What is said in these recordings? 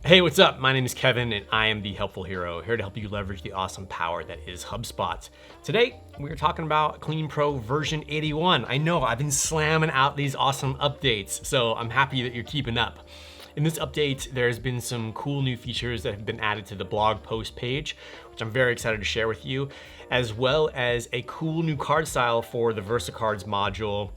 Hey, what's up? My name is Kevin and I am the Helpful Hero, here to help you leverage the awesome power that is HubSpot. Today, we're talking about Clean Pro version 81. I know I've been slamming out these awesome updates, so I'm happy that you're keeping up. In this update, there's been some cool new features that have been added to the blog post page, which I'm very excited to share with you, as well as a cool new card style for the VersaCards module.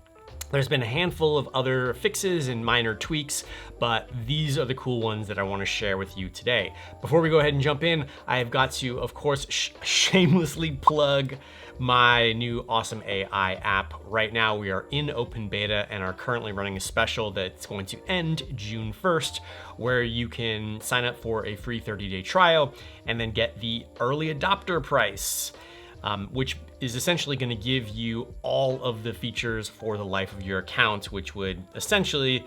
There's been a handful of other fixes and minor tweaks, but these are the cool ones that I want to share with you today. Before we go ahead and jump in, I have got to, of course, shamelessly plug my new awesome AI app. Right now, we are in open beta and are currently running a special that's going to end June 1st, where you can sign up for a free 30-day trial and then get the early adopter price. Which is essentially going to give you all of the features for the life of your account, which would essentially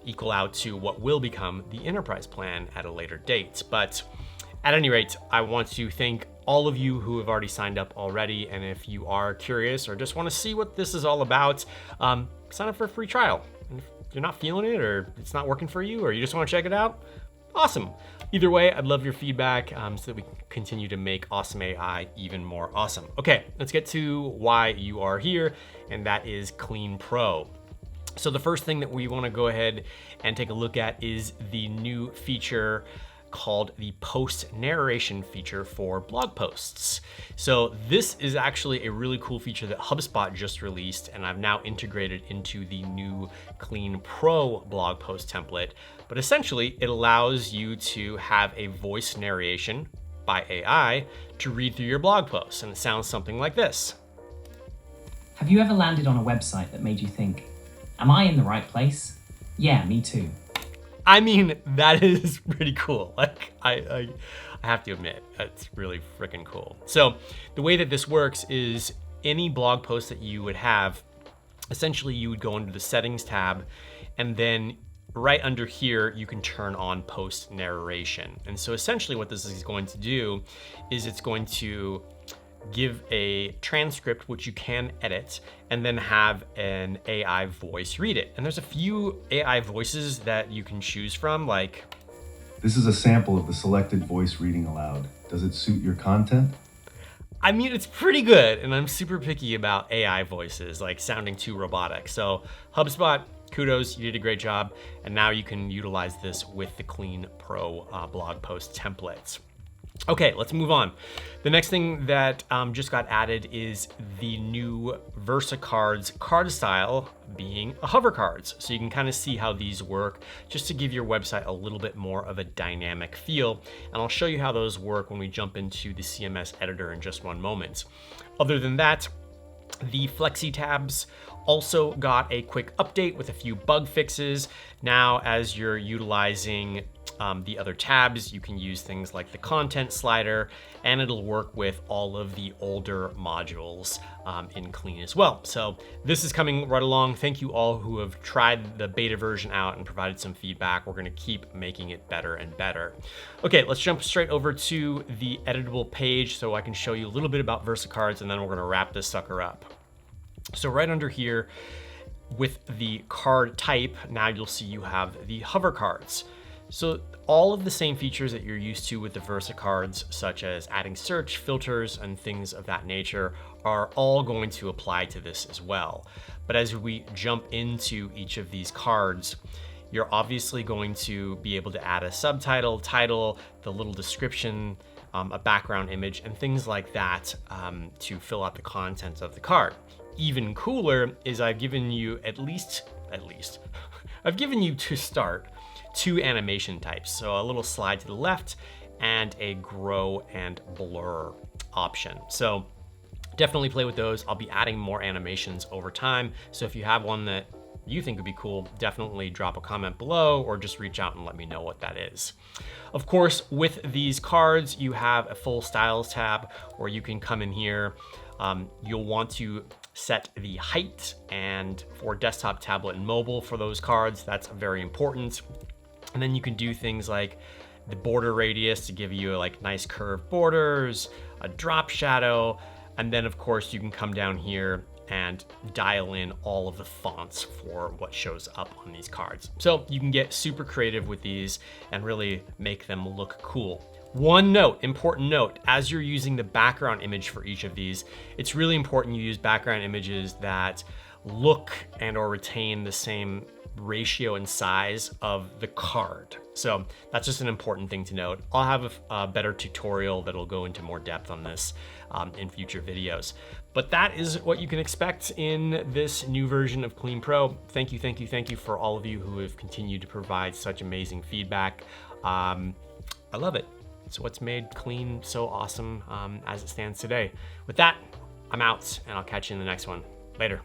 equal out to what will become the enterprise plan at a later date. But at any rate, I want to thank all of you who have already signed up already. And if you are curious or just want to see what this is all about, sign up for a free trial. And if you're not feeling it, or it's not working for you, or you just want to check it out, awesome. Either way, I'd love your feedback so that we can continue to make awesome AI even more awesome. Okay, let's get to why you are here, and that is Clean Pro. So the first thing that we want to go ahead and take a look at is the new feature called the post narration feature for blog posts. So this is actually a really cool feature that HubSpot just released, and I've now integrated into the new Clean Pro blog post template. But essentially, it allows you to have a voice narration by AI to read through your blog posts, and it sounds something like this. Have you ever landed on a website that made you think, am I in the right place? Yeah, me too. I mean, that is pretty cool. Like, I have to admit, that's really freaking cool. So the way that this works is any blog post that you would have, essentially you would go into the settings tab, and then right under here, you can turn on post narration. And so essentially what this is going to do is it's going to give a transcript, which you can edit, and then have an AI voice read it. And there's a few AI voices that you can choose from, like, this is a sample of the selected voice reading aloud. Does it suit your content? I mean, it's pretty good, and I'm super picky about AI voices, like sounding too robotic. So HubSpot, kudos, you did a great job. And now you can utilize this with the Clean Pro blog post templates. Okay, let's move on. The next thing that just got added is the new VersaCards card style being a hover cards. So you can kind of see how these work just to give your website a little bit more of a dynamic feel. And I'll show you how those work when we jump into the CMS editor in just one moment. Other than that, the Flexi tabs also got a quick update with a few bug fixes. Now, as you're utilizing the other tabs, you can use things like the content slider, and it'll work with all of the older modules in Clean as well. So this is coming right along. Thank you all who have tried the beta version out and provided some feedback. We're going to keep making it better and better. Okay, let's jump straight over to the editable page so I can show you a little bit about VersaCards, and then we're going to wrap this sucker up. So right under here with the card type, now you'll see you have the hover cards. So all of the same features that you're used to with the VersaCards, such as adding search, filters, and things of that nature, are all going to apply to this as well. But as we jump into each of these cards, you're obviously going to be able to add a subtitle, title, the little description, a background image, and things like that to fill out the content of the card. Even cooler is I've given you I've given you to start 2 animation types. So a little slide to the left and a grow and blur option. So definitely play with those. I'll be adding more animations over time. So if you have one that you think would be cool, definitely drop a comment below or just reach out and let me know what that is. Of course, with these cards, you have a full styles tab where you can come in here. You'll want to set the height and for desktop, tablet, and mobile for those cards. That's very important. And then you can do things like the border radius to give you like nice curved borders, a drop shadow, and then of course you can come down here and dial in all of the fonts for what shows up on these cards. So you can get super creative with these and really make them look cool. One note, important note, as you're using the background image for each of these, it's really important you use background images that look and or retain the same ratio and size of the card. So that's just an important thing to note. I'll have a better tutorial that'll go into more depth on this in future videos. But that is what you can expect in this new version of Clean Pro. Thank you for all of you who have continued to provide such amazing feedback. I love it. It's what's made Clean so awesome as it stands today. With that, I'm out, and I'll catch you in the next one. Later.